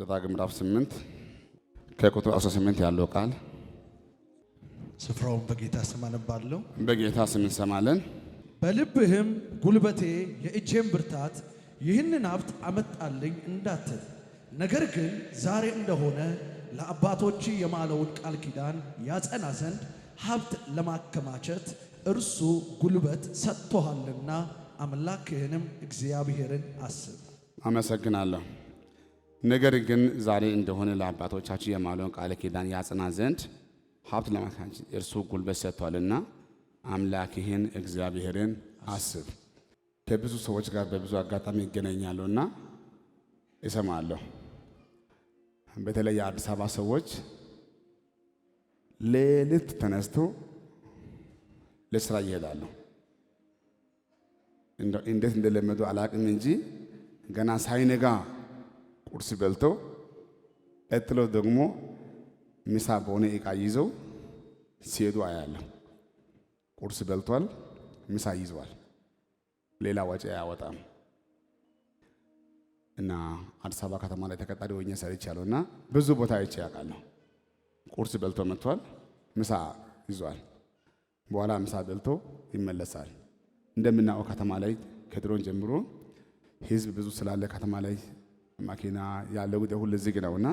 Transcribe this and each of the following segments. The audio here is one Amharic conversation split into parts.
ዘዳግም ምዕራፍ 8 ከቁጥር 18 ያለው ቃል ስፍራውን በጌታ ስም አነባለሁ። በጌታ ስም እንሰማለን። በልብህም ጉልበቴ የእጄም ብርታት ይህንን ሀብት አመጣልኝ እንዳትል፣ ነገር ግን ዛሬ እንደሆነ ለአባቶች የማለውን ቃል ኪዳን ያጸና ዘንድ ሀብት ለማከማቸት እርሱ ጉልበት ሰጥቶሃልና አምላክህንም እግዚአብሔርን አስብ። አመሰግናለሁ። ነገር ግን ዛሬ እንደሆነ ለአባቶቻችሁ የማለውን ቃል ኪዳን ያጸና ዘንድ ሀብት ለማከማቸት እርሱ ጉልበት ሰጥቶሃልና አምላክህን እግዚአብሔርን አስብ። ከብዙ ሰዎች ጋር በብዙ አጋጣሚ ይገናኛሉና እሰማለሁ። በተለይ የአዲስ አበባ ሰዎች ሌሊት ተነስቶ ለስራ ይሄዳሉ። እንዴት እንደለመዱ አላቅም እንጂ ገና ሳይነጋ ቁርስ በልቶ ቀጥሎ ደግሞ ምሳ በሆነ ዕቃ ይዘው ሲሄዱ አያለሁ። ቁርስ በልቷል፣ ምሳ ይዟል፣ ሌላ ወጪ አያወጣም። እና አዲስ አበባ ከተማ ላይ ተቀጣሪ ሆኜ ሰርቻለሁ እና ብዙ ቦታ አይቼ ያውቃለሁ። ቁርስ በልቶ መጥቷል፣ ምሳ ይዟል፣ በኋላ ምሳ በልቶ ይመለሳል። እንደምናውቀው ከተማ ላይ ከድሮን ጀምሮ ህዝብ ብዙ ስላለ ከተማ ላይ ማኪና ያለው ጉዳይ ሁሉ ዝግ ነውና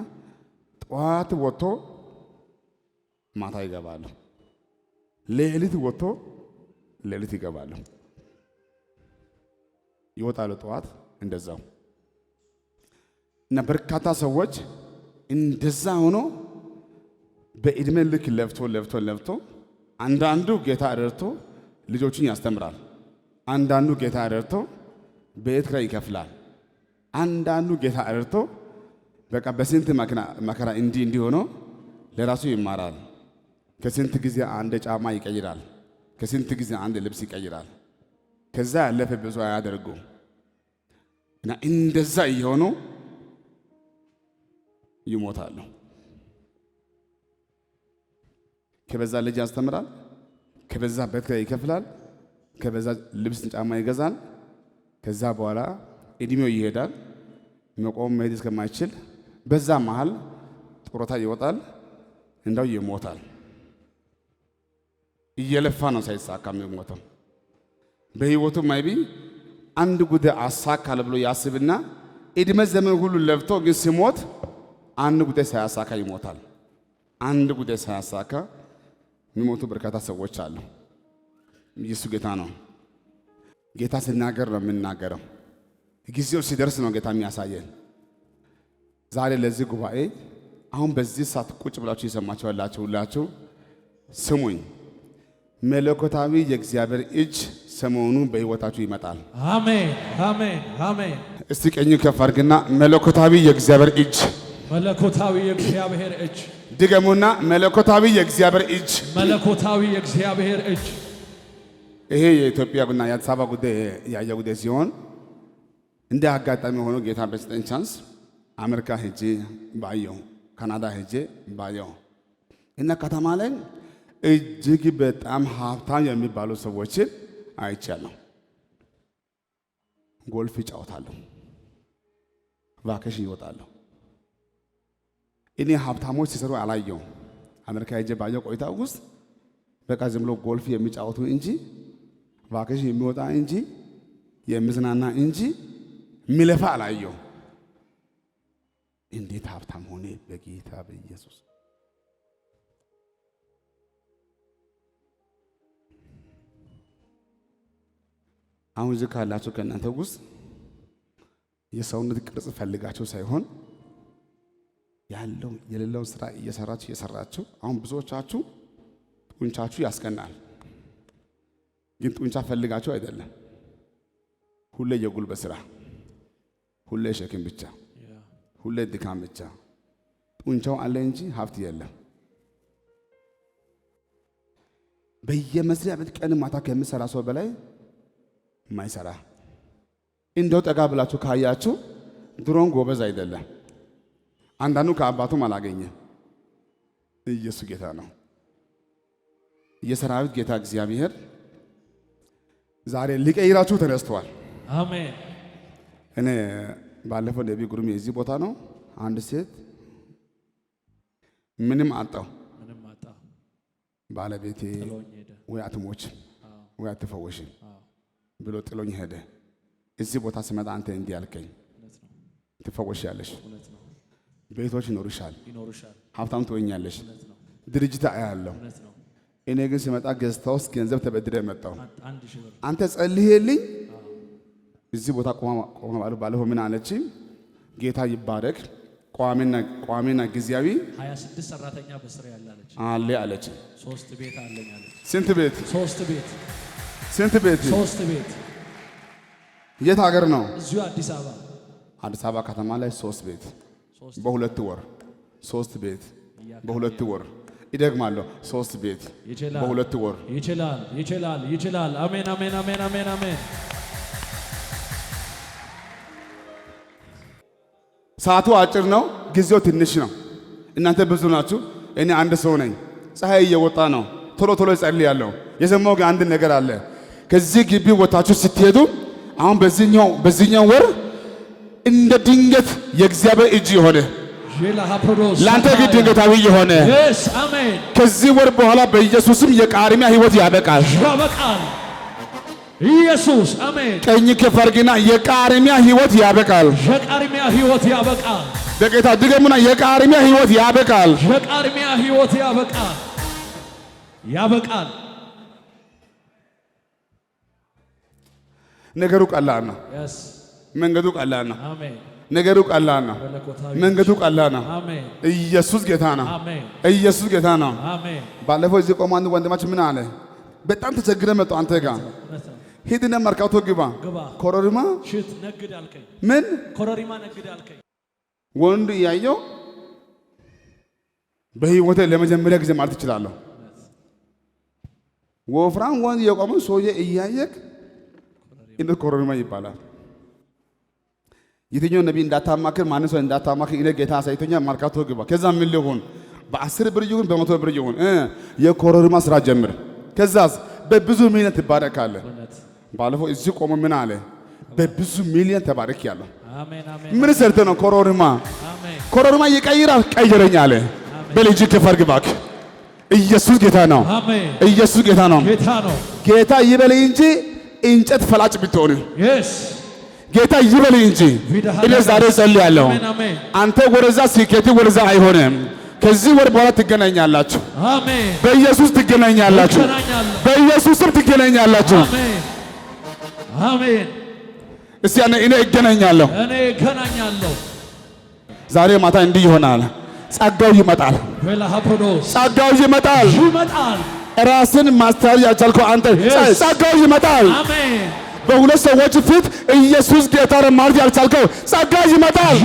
ጠዋት ወጥቶ ማታ ይገባሉ፣ ሌሊት ወጥቶ ሌሊት ይገባሉ፣ ይወጣሉ ጠዋት እንደዛው። እና በርካታ ሰዎች እንደዛ ሆኖ በእድሜ ልክ ለፍቶ አንዳንዱ ጌታ ረድቶ ልጆችን ያስተምራል፣ አንዳንዱ ጌታ ረድቶ ቤት ኪራይ ይከፍላል፣ አንዳንዱ ጌታ ረድቶ በቃ በስንት መከራ እንዲህ ሆኖ ለራሱ ይማራል። ከስንት ጊዜ አንድ ጫማ ይቀይራል፣ ከስንት ጊዜ አንድ ልብስ ይቀይራል። ከዛ ያለፈ ብዙ አያደርጉ እና እንደዛ እየሆኑ ይሞታሉ። ከበዛ ልጅ ያስተምራል፣ ከበዛ ቤት ኪራይ ይከፍላል፣ ከበዛ ልብስ ጫማ ይገዛል። ከዛ በኋላ እድሜው ይሄዳል፣ መቆም መሄድ እስከማይችል በዛ መሃል ጡረታ ይወጣል፣ እንዳው ይሞታል። እየለፋ ነው ሳይሳካ የሚሞተው። በህይወቱ ማይቢ አንድ ጉዳይ አሳካለ ብሎ ያስብና እድሜ ዘመን ሁሉ ለፍቶ ግን ሲሞት አንድ ጉዳይ ሳያሳካ ይሞታል። አንድ ጉዳይ ሳያሳካ የሚሞቱ በርካታ ሰዎች አሉ። ኢየሱስ ጌታ ነው። ጌታ ሲናገር ነው የምናገረው። ጊዜው ሲደርስ ነው ጌታ የሚያሳየን። ዛሬ ለዚህ ጉባኤ አሁን በዚህ ሰዓት ቁጭ ብላችሁ የሰማችሁ ያላችሁ ሁላችሁ ስሙኝ። መለኮታዊ የእግዚአብሔር እጅ ሰሞኑ በህይወታችሁ ይመጣል። አሜን፣ አሜን፣ አሜን። እስቲ ቀኝ ከፍ አድርግና መለኮታዊ የእግዚአብሔር እጅ፣ መለኮታዊ የእግዚአብሔር እጅ ድገሙና መለኮታዊ የእግዚአብሔር እጅ፣ መለኮታዊ የእግዚአብሔር እጅ። ይሄ የኢትዮጵያና የአዲስ አበባ ጉዳይ ያየ ጉዳይ ሲሆን እንደ አጋጣሚ ሆኖ ጌታ በሰጠኝ ቻንስ አሜሪካ ሄጄ ባየው፣ ካናዳ ሄጄ ባየው እና ከተማ ላይ እጅግ በጣም ሀብታም የሚባሉ ሰዎችን አይቻለሁ። ጎልፍ ይጫወታሉ፣ ቫኬሽን ይወጣሉ። እኔ ሀብታሞች ሲሰሩ አላየው። አሜሪካ ሄጄ ባየው ቆይታ ውስጥ በቃ ዝም ብሎ ጎልፍ የሚጫወቱ እንጂ ቫኬሽን የሚወጣ እንጂ የሚዝናና እንጂ ሚለፋ አላየው። እንዴት ሀብታም ሆነ! በጌታ በኢየሱስ አሁን እዚህ ካላችሁ ከእናንተ ውስጥ የሰውነት ቅርጽ ፈልጋችሁ ሳይሆን ያለው የሌለውን ስራ እየሰራችሁ አሁን ብዙዎቻችሁ ጡንቻችሁ ያስቀናል፣ ግን ጡንቻ ፈልጋችሁ አይደለም። ሁሌ የጉልበት ስራ፣ ሁሌ ሸክም ብቻ፣ ሁሌ ድካም ብቻ። ጡንቻው አለ እንጂ ሀብት የለም። በየመስሪያ ቤት ቀን ማታ ከሚሰራ ሰው በላይ ማይሰራ እንደው ጠጋ ብላችሁ ካያችሁ ድሮን ጎበዝ አይደለም። አንዳንዱ ከአባቱም አላገኘ። ኢየሱስ ጌታ ነው። የሰራዊት ጌታ እግዚአብሔር ዛሬ ሊቀይራችሁ ተነስተዋል። አሜን። እኔ ባለፈው ነቢይ ጉሩሜ እዚህ ቦታ ነው አንድ ሴት ምንም አጣው ባለቤቴ ወይ አትሞች ወይ አትፈወሽ ብሎ ጥሎኝ ሄደ። እዚህ ቦታ ስመጣ አንተ እንዲህ ያልከኝ ትፈወሻለሽ፣ ቤቶች ይኖርሻል፣ ሀብታም ትሆኛለሽ፣ ድርጅት አያለሁ። እኔ ግን ስመጣ ገዝታ ውስጥ ገንዘብ ተበድሬ መጣሁ። አንተ ጸልይልኝ እዚህ ቦታ ቆማ ባለፈው ምን አለች? ጌታ ይባረክ ቋሚና ጊዜያዊ 26 ሰራተኛ በስራ ያላለች አለ አለች። 3 ቤት አለኝ አለች። ስንት ቤት? 3 ቤት። ስንት ቤት? 3 ቤት። የት ሀገር ነው? እዚሁ አዲስ አበባ። አዲስ አበባ ከተማ ላይ 3 ቤት በ2 ወር 3 ቤት በ2 ወር ይደግማለሁ። 3 ቤት በ2 ወር ይችላል። አሜን አሜን አሜን አሜን አሜን። ሰዓቱ አጭር ነው፣ ጊዜው ትንሽ ነው። እናንተ ብዙ ናችሁ፣ እኔ አንድ ሰው ነኝ። ፀሐይ እየወጣ ነው። ቶሎ እጸልያለሁ። የሰማው ግን አንድ ነገር አለ። ከዚህ ግቢ ወጣችሁ ስትሄዱ አሁን በዚህኛው ወር እንደ ድንገት የእግዚአብሔር እጅ የሆነ ላንተ ግን ድንገታዊ የሆነ ከዚህ ወር በኋላ በኢየሱስም የቃርሚያ ህይወት ያበቃል። ኢየሱስ አሜን። ቀኝ ከፈርግና የቃርሚያ ህይወት ያበቃል። የቃርሚያ ህይወት ያበቃል። በጌታ ድገሙና የቃርሚያ ህይወት ያበቃል። የቃርሚያ ህይወት ያበቃል። ነገሩ ቀላል ነው። መንገዱ ቀላል ነው። አሜን። ነገሩ ቀላል ነው። መንገዱ ቀላል ነው። አሜን። ኢየሱስ ጌታ ነው። አሜን። ኢየሱስ ጌታ ነው። አሜን። ባለፈው እዚህ ቆሞ አንድ ወንድማችን ምን አለ? በጣም ተቸግረ መጣሁ አንተ ጋር ሂድና መርካቶ ግባ። ኮረሪማ ሽት ነግድ አልከኝ። ምን ኮረሪማ ነግድ አልከኝ። ወንድ እያየው በህይወቴ ለመጀመሪያ ጊዜ ማለት እችላለሁ። ወፍራም ወንድ የቆመ ሰውዬ እያየክ እንደ ኮረሪማ ይባላል። የትኛው ነቢይ እንዳታማክር ማንም ሰው እንዳታማክር እኔ ጌታ አሳይቶኛል። መርካቶ ግባ። ከዛ ምን ሊሆን በ10 ብር ይሁን በ100 ብር ይሁን የኮረሪማ ስራ ጀምር። ከዛስ በብዙ ሚሊዮን ትባረካለህ። ባለፈው እዚህ ቆሞ ምን አለ? በብዙ ሚሊዮን ተባረክያለሁ። አሜን አሜን። ምን ሰርተ ነው? ኮረሪማ አሜን። ኮረሪማ ይቀይራል። ቀይረኝ አለ። በልጅ ከፈርግ ባክ። ኢየሱስ ጌታ ነው። አሜን። ኢየሱስ ጌታ ነው። ጌታ ይበል እንጂ እንጨት ፈላጭ ብትሆን ጌታ ይበል እንጂ እኔ ዛሬ ጸልያለሁ። አንተ ወደዛ ሲኬት ወደዛ አይሆንም። ከዚህ ወር በኋላ ትገናኛላችሁ። አሜን። በኢየሱስ ትገናኛላችሁ። በኢየሱስም ትገናኛላችሁ። አሜን። እስቲ እኔ እገናኛለሁ። ዛሬ ማታ እንዲህ ይሆናል። ጸጋው ይመጣል። ጸጋው ይመጣል። ራስን ማስተዋል ያልቻልከው አንተ ጸጋው ይመጣል። አሜን። በሁለት ሰዎች ፊት ኢየሱስ ጌታ ነው ማለት ያልቻልከው ጸጋው ይመጣል።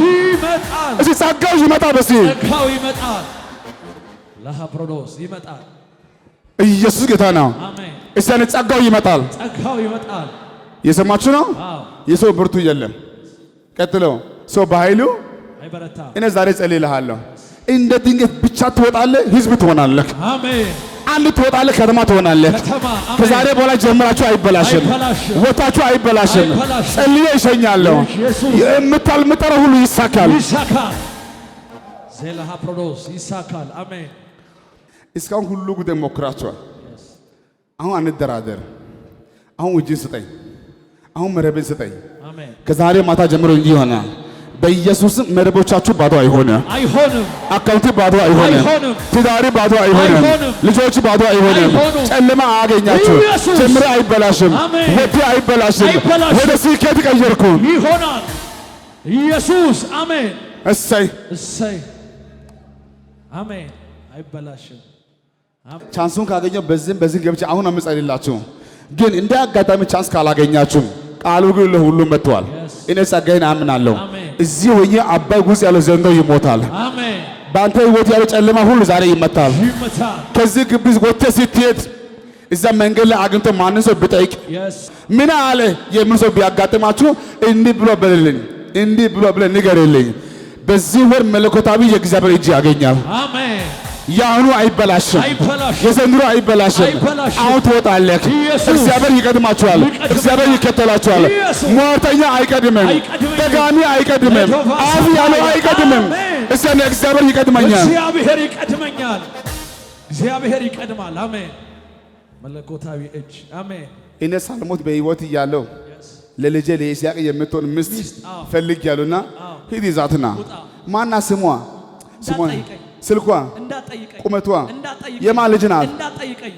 እስቲ ጸጋው ይመጣል። ጸጋው ይመጣል። ለሃፕሮዶስ ይመጣል። ኢየሱስ ጌታ ነው። አሜን። እስቲ ጸጋው ይመጣል። ጸጋው ይመጣል። የሰማችሁ ነው። የሰው ብርቱ የለም። ቀጥሎ ሰው በኃይሉ አይበረታም። እኔ ዛሬ ጸልይልሃለሁ። እንደ ድንገት ብቻ ትወጣለህ፣ ህዝብ ትሆናለህ። አሜን። አንድ ትወጣለህ፣ ከተማ ትሆናለህ። ከዛሬ በኋላ ጀምራችሁ አይበላሽም፣ ወጣችሁ አይበላሽም። ጸልዬ ይሸኛለሁ። የምትጠራው ሁሉ ይሳካል። ዜላሃፕሮዶስ ይሳካል። አሜን። እስካሁን ሁሉ ጉዳይ ሞክራችኋል። አሁን አንደራደር። አሁን እጅን ስጠኝ፣ አሁን መረብን ስጠኝ። ከዛሬ ማታ ጀምሮ እንዲህ ይሆናል። በኢየሱስም መረቦቻችሁ ባዶ አይሆንም። አካውንት ባዶ አይሆንም። ትዳሪ ባዶ አይሆንም። ልጆች ባዶ አይሆንም። ጨለማ አያገኛችሁ። ጀምረ አይበላሽም። ወዲ አይበላሽም። ወደ ስኬት ቀየርኩ ይሆናል። ኢየሱስ አሜን። እሰይ እሰይ አሜን። አይበላሽም። ቻንሱን ካገኘው በዚህ ገብቼ አሁን አምጸልላችሁ። ግን እንደ አጋጣሚ ቻንስ ካላገኛችሁ ቃሉ ግን ለሁሉም መጥቷል። እኔ ጸጋዬን አምናለሁ። እዚህ ሆኜ አባይ ውስጥ ያለው ዘንዶ ይሞታል። አሜን። በአንተ ህይወት ያለው ጨለማ ሁሉ ዛሬ ይመታል። ከዚህ ግቢ ወጥተህ ስትሄድ እዛ መንገድ ላይ አግኝቶ ማንን ሰው ቢጠይቅ ምን አለ የምን ሰው ቢያጋጥማችሁ እንዲህ ብሎ በልልኝ፣ እንዲህ ብሎ ብለህ ንገርልኝ። በዚህ ወር መለኮታዊ የእግዚአብሔር እጅ ያገኛል። አሜን። የአሁኑ አይበላሽም፣ የዘንድሮ አይበላሽም። አሁን ትወጣለህ። እግዚአብሔር ይቀድማችኋል፣ እግዚአብሔር ይከተላችኋል። ሟርተኛ አይቀድምም፣ ደጋሚ አይቀድምም፣ አፍ ያለው አይቀድምም። እስቲ እግዚአብሔር ይቀድመኛል፣ እግዚአብሔር ይቀድመኛል፣ እግዚአብሔር ይቀድማል። አሜን። መለኮታዊ እጅ አሜን። እኔ ሳልሞት በሕይወት እያለሁ ለልጄ ለይስሐቅ የምትሆን ሚስት ፈልግ ያሉና ሂድ ይዛትና ማና ስሟ ስልኳ ቁመቷ የማን ልጅ ናት? እንዳጠይቀኝ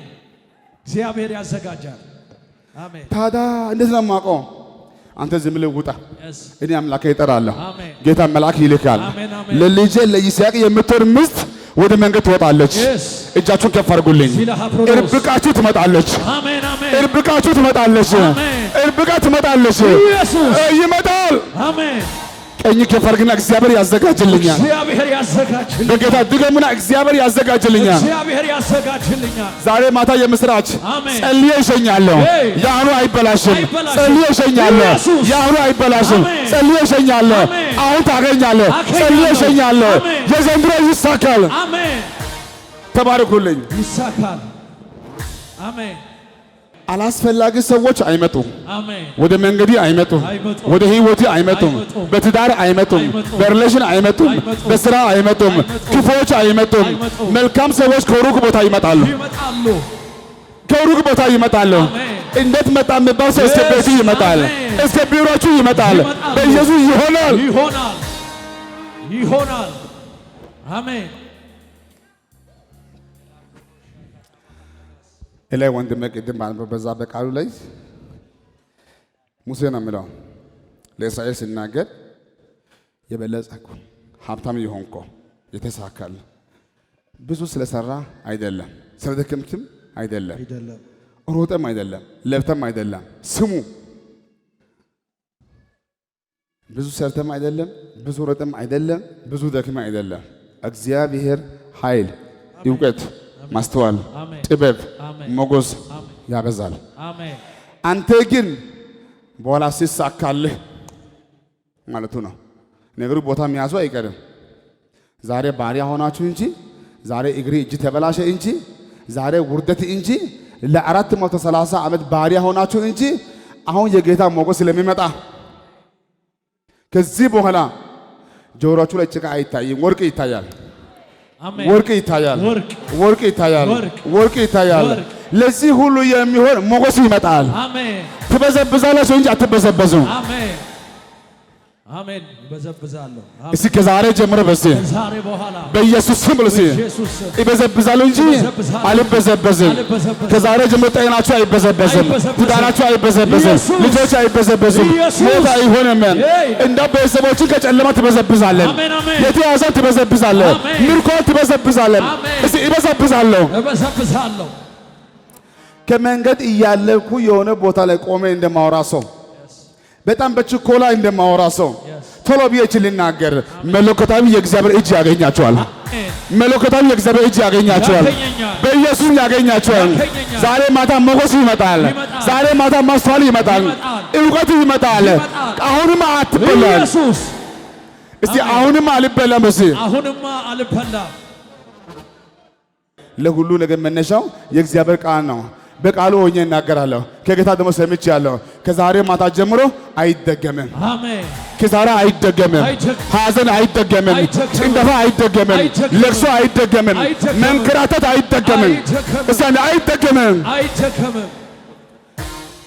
እግዚአብሔር ያዘጋጃል። አሜን። ታዲያ እንዴት ነው የማውቀው? አንተ ዝም ብለህ ውጣ፣ እኔ አምላኬ እጠራለሁ። ጌታ መልአክ ይልካል። ለልጄ ለይስሐቅ የምትሆን ሚስት ወደ መንገድ ትወጣለች። እጃችሁን ከፍ አድርጉልኝ። እርብቃችሁ ትመጣለች። እርብቃችሁ ትመጣለች። እርብቃ ትመጣለች። ይመጣል። አሜን። ቀኝ ከፍ አድርግና እግዚአብሔር ያዘጋጅልኛል። እግዚአብሔር ያዘጋጅልኛል። በጌታ ድገሙና እግዚአብሔር ያዘጋጅልኛል። እግዚአብሔር ያዘጋጅልኛል። ዛሬ ማታ የምስራች ጸልዬ እሸኛለሁ። የአሁኑ አይበላሽም። ጸልዬ እሸኛለሁ። የአሁኑ አይበላሽም። ጸልዬ እሸኛለሁ። አሁን ታገኛለህ። ጸልዬ እሸኛለሁ። የዘንድሮ ይሳካል። አሜን። ተባረኩልኝ። ይሳካል። አሜን። አላስፈላጊ ሰዎች አይመጡም። አሜን። ወደ መንገዲ አይመጡም። ወደ ህይወቴ አይመጡም። በትዳር አይመጡም። በሪሌሽን አይመጡም። በስራ አይመጡም። ክፎች አይመጡም። መልካም ሰዎች ከሩቅ ቦታ ይመጣሉ። ከሩቅ ቦታ ይመጣሉ። እንዴት መጣ የሚባል ሰው እስከ ቤቱ ይመጣል። እስከ ቢሮቹ ይመጣል። በኢየሱስ ይሆናል። ይሆናል። ይሆናል። አሜን። ላይ ወንድሜ ቅድም በዛ በቃሉ ላይ ሙሴ ነው የሚለው ለእስራኤል ሲናገር የበለጸኩ ሀብታም የሆንኮ የተሳካል ብዙ ስለሰራ አይደለም፣ ስለደከምክም አይደለም፣ ሮጠም አይደለም፣ ለብተም አይደለም። ስሙ ብዙ ሰርተም አይደለም፣ ብዙ ሮጠም አይደለም፣ ብዙ ደክም አይደለም። እግዚአብሔር ኃይል፣ እውቀት፣ ማስተዋል፣ ጥበብ፣ ሞገስ ያበዛል። አንተ ግን በኋላ ሲሳካልህ ማለቱ ነው። ነገሩ ቦታ የሚያዙ አይቀርም። ዛሬ ባሪያ ሆናችሁ እንጂ ዛሬ እግሪ እጅ ተበላሸ እንጂ ዛሬ ውርደት እንጂ ለ430 ዓመት ባሪያ ሆናችሁ እንጂ አሁን የጌታ ሞገስ ስለሚመጣ ከዚህ በኋላ ጆሮአችሁ ላይ ጭቃ አይታይም፣ ወርቅ ይታያል። ወርቅ ይታያል። ወርቅ ይታያል። ወርቅ ይታያል። ለዚህ ሁሉ የሚሆን ሞገስ ይመጣል። አሜን። ትበዘብዛላችሁ እንጂ አትበዘበዙም። አሜን። አሜን። በዘብዛለሁ። እስኪ ከዛሬ ጀምሮ ከዛሬ በኋላ በኢየሱስ ስም ብለሲ ይበዘብዛለሁ እንጂ አልበዘበዝም። ከዛሬ ጀምሮ ጤናችሁ አይበዘበዝም፣ ትዳራችሁ አይበዘበዝም፣ ልጆች አይበዘበዝም፣ ሞት አይሆንም። እንደ ቤተሰቦችን ከጨለማ ትበዘብዛለን፣ የተያዘን ትበዘብዛለን፣ ምርኮን ትበዘብዛለን። እስኪ ይበዘብዛለሁ። ከመንገድ እያለኩ የሆነ ቦታ ላይ ቆሜ እንደማወራ ሰው በጣም በችኮላ እንደማወራ ሰው ቶሎ ብዬ ልናገር፣ መለኮታዊ የእግዚአብሔር እጅ ያገኛቸዋል። መለኮታዊ የእግዚአብሔር እጅ ያገኛቸዋል። በኢየሱስ ያገኛቸዋል። ዛሬ ማታ ሞገስ ይመጣል። ዛሬ ማታ ማስተዋል ይመጣል። እውቀት ይመጣል። አሁንም አትበላም። እስቲ አሁንም አልበላም። እስቲ አሁንም አልበላም። ለሁሉ ነገር መነሻው የእግዚአብሔር ቃል ነው። በቃሉ ሆኜ እናገራለሁ። ከጌታ ደግሞ ሰምቻለሁ። ከዛሬ ማታ ጀምሮ አይደገምም። አሜን። ኪሳራ አይደገምም። ሐዘን አይደገምም። ጭንገፋ አይደገምም። ለቅሶ አይደገምም። መንከራተት አይደገምም። እሳን አይደገምም። አይደገምም።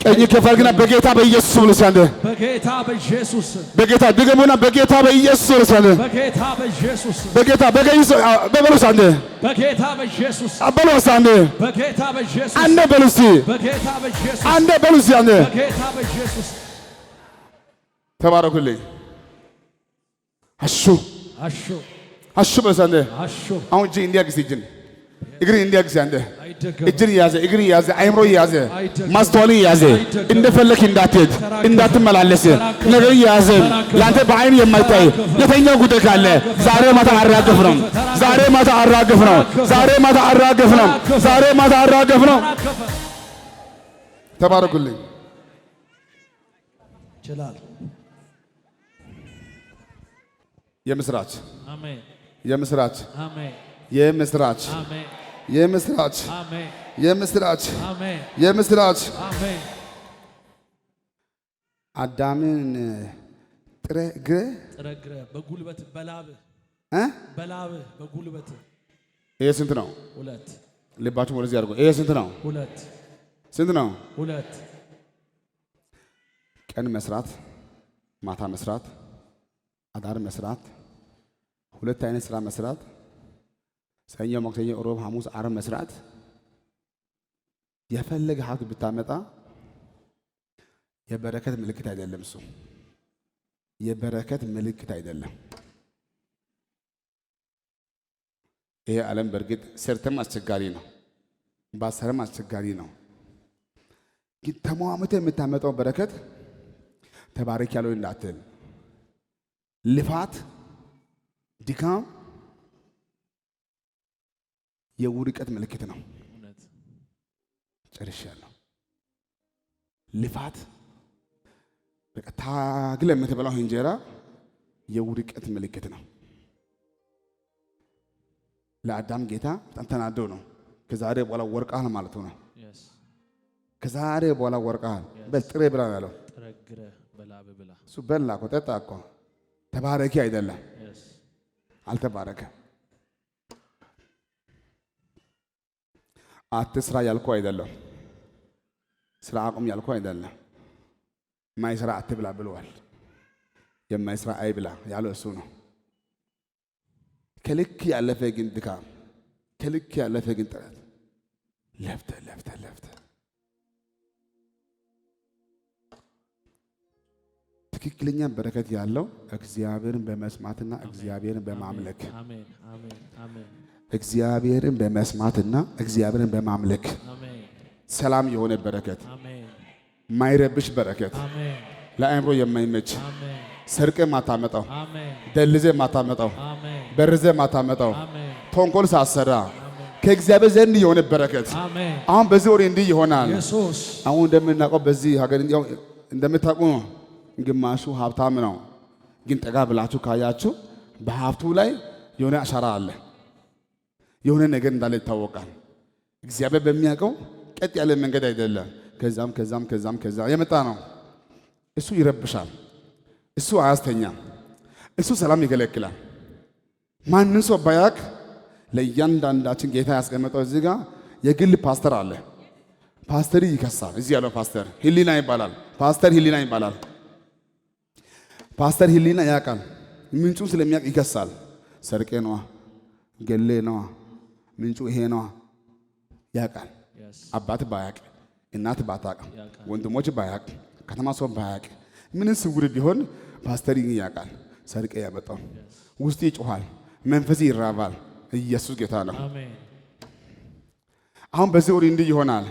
ቀኝ ከፈርግና በጌታ በኢየሱስ ብሎ ሲያንደ በጌታ በኢየሱስ በጌታ ድገሙና በጌታ በኢየሱስ ሲያንደ በጌታ በኢየሱስ በጌታ በገይስ በበሉስ አንደ በጌታ በኢየሱስ አበሉስ አንደ በጌታ በኢየሱስ አንደ በሉስ በጌታ በኢየሱስ አንደ በሉስ አንደ በጌታ በኢየሱስ ተባረኩልኝ። አሹ አሹ አሹ በሉስ አንደ አሹ አሁን እጅ እንዲያግስ እጅን እግሪ እንዲያግስ አንደ እጅን ያዘ፣ እግሪ ያዘ፣ አይምሮ ያዘ፣ ማስተዋል ያዘ። እንደፈለክ እንዳትሄድ እንዳትመላለስ ነገር ያዘ። ላንተ በአይን የማይታይ የተኛው ጉዳይ ካለ ዛሬ ማታ አራገፍ ነው። ዛሬ ማታ አራገፍ ነው። ዛሬ ማታ አራገፍ ነው። ዛሬ ማታ አራገፍ ነው። ተባረኩልኝ። ይችላል። የምስራች አሜን። የምስራች አሜን። የምስራች አሜን የምስራች አሜን የምስራች አሜን የምስራች አሜን። አዳምን ጥረ ግረ በጉልበት በላብ በጉልበት ይሄ ስንት ነው? 2 ልባችሁ ወደዚህ አድርጎ ይሄ ስንት ነው? 2 ስንት ነው? 2 ቀን መስራት፣ ማታ መስራት፣ አዳር መስራት፣ 2 አይነት ስራ መስራት፣ ሰኞ፣ ማክሰኞ፣ ሮብ፣ ሐሙስ፣ ዓርብ መስራት። የፈለገ ሀብት ብታመጣ የበረከት ምልክት አይደለም። እሱ የበረከት ምልክት አይደለም። ይሄ ዓለም በእርግጥ ሰርተም አስቸጋሪ ነው፣ ባሰርም አስቸጋሪ ነው። ግን ተሟሙተ የምታመጣው በረከት ተባረክ ያለው እንዳትል። ልፋት፣ ድካም የውድቀት ምልክት ነው። ጨርሻለሁ። ልፋት በቃ ታግለ የምትበላው እንጀራ የውድቀት ምልክት ነው። ለአዳም ጌታ በጣም ተናደው ነው ከዛሬ በኋላ ወርቃል ማለት ነው። ከዛሬ በኋላ ወርቃል በጥሬ ብላ ያለው ጥረግረ በላብ ብላ እሱ በላ እኮ ጠጣ እኮ ተባረኪ አይደለም፣ አልተባረከ። አትስራ ያልኩ አይደለም፣ ስራ አቁም ያልኩ አይደለም። ማይስራ አትብላ ብለዋል። የማይስራ አይብላ ያለው እሱ ነው። ከልክ ያለፈ ግን ድካም፣ ከልክ ያለፈ ግን ጥረት፣ ለፍተ ትክክለኛ በረከት ያለው እግዚአብሔርን በመስማትና እግዚአብሔርን በማምለክ አሜን አሜን አሜን። እግዚአብሔርን በመስማትና እግዚአብሔርን በማምለክ ሰላም የሆነ በረከት፣ ማይረብሽ በረከት፣ ለአእምሮ የማይመች ሰርቀ ማታመጣው፣ ደልዘ ማታመጣው፣ በርዘ ማታመጣው፣ ተንኮል ሳሰራ ከእግዚአብሔር ዘንድ የሆነ በረከት አሁን በዚህ ወር እንዲህ ይሆናል። አሁን እንደምናውቀው በዚህ ሀገር እንደምታውቁ ግማሹ ሀብታም ነው። ግን ጠጋ ብላችሁ ካያችሁ በሀብቱ ላይ የሆነ አሻራ አለ፣ የሆነ ነገር እንዳለ ይታወቃል። እግዚአብሔር በሚያውቀው ቀጥ ያለ መንገድ አይደለም። ከዛም የመጣ ነው። እሱ ይረብሻል፣ እሱ አያስተኛም፣ እሱ ሰላም ይከለክላል። ማንን ሰው ባያቅ ለእያንዳንዳችን ጌታ ያስቀመጠው እዚህ ጋር የግል ፓስተር አለ። ፓስተር ይከሳል። እዚህ ያለው ፓስተር ህሊና ይባላል። ፓስተር ህሊና ይባላል። ፓስተር ህሊና ያውቃል። ምንጩን ስለሚያውቅ ይከሳል። ሰርቄ ነዋ፣ ገሌ ነዋ፣ ምንጩ ይሄ ነዋ ያውቃል። አባት ባያቅ፣ እናት ባታቅ፣ ወንድሞች ባያቅ፣ ከተማ ሰው ባያቅ፣ ምን ስውር ቢሆን ፓስተር ያውቃል። ሰርቄ ያመጣው ውስጥ ይጮሃል፣ መንፈስ ይራባል። ኢየሱስ ጌታ ነው። አሁን በዚህ ወር እንዲህ ይሆናል።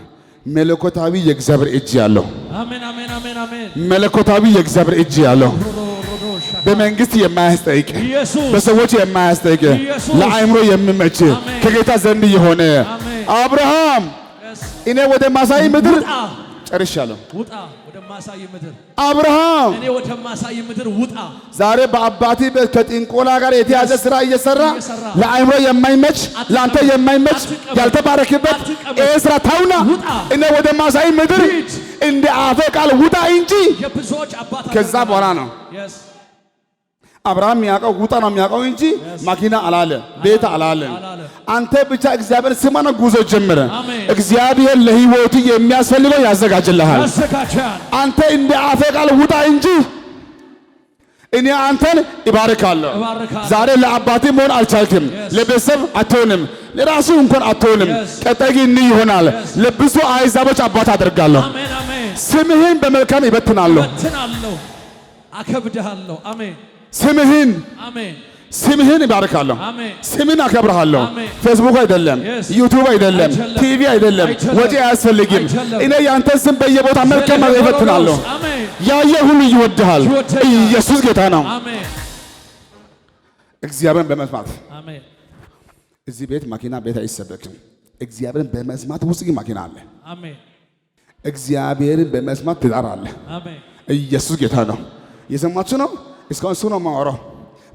መለኮታዊ የእግዚአብሔር እጅ ያለው አሜን አሜን አሜን አሜን። መለኮታዊ የእግዚአብሔር እጅ ያለው በመንግስት የማያስጠይቅ በሰዎች የማያስጠይቅ ለአእምሮ የሚመች ከጌታ ዘንድ የሆነ አብርሃም እኔ ወደ ማሳይ ምድር ጨርሻለሁ። ውጣ ወደ ማሳይ ምድር አብርሃም እኔ ወደ ማሳይ ምድር ውጣ። ዛሬ በአባቴ ከጥንቆላ ጋር የተያዘ ስራ እየሰራ ለአእምሮ የማይመች ለአንተ የማይመች ያልተባረክበት ይህ ስራ ታውና እኔ ወደ ማሳይ ምድር እንደ አፈ ቃል ውጣ እንጂ ከዛ በኋላ ነው አብርሃም የሚያውቀው ውጣ ነው የሚያውቀው እንጂ ማኪና አላለ፣ ቤት አላለ። አንተ ብቻ እግዚአብሔር ስማና ጉዞ ጀምረ። እግዚአብሔር ለህይወቱ የሚያስፈልገው ያዘጋጅልሃል። አንተ እንደ አፈ ቃል ውጣ እንጂ እኔ አንተን እባርካለሁ። ዛሬ ለአባቴ መሆን አልቻልክም፣ ለቤተሰብ አትሆንም፣ ለራሱ እንኳን አትሆንም። ቀጣይ ግን ይሆናል። ለብዙ አሕዛቦች አባት አደርጋለሁ። ስምህን በመልካም ይበትናለሁ፣ አከብድሃለሁ። አሜን። ስምህን ይባርካለሁ። ስምህን አከብርሃለሁ። ፌስቡክ አይደለም፣ ዩቲዩብ አይደለም፣ ቲቪ አይደለም፣ ወጪ አያስፈልግም። እኔ ያንተ ስም በየቦታ መልካም ይበትናለሁ። ያየ ሁሉ ይወድሃል። ኢየሱስ ጌታ ነው። እግዚአብሔርን በመስማት እዚህ ቤት ማኪና ቤት አይሰበክም። እግዚአብሔርን በመስማት ውስጥ ግን ማኪና አለ። እግዚአብሔርን በመስማት ትዳር አለ። ኢየሱስ ጌታ ነው። የሰማችሁ ነው። እስካሁን እሱ ነው የማወራው።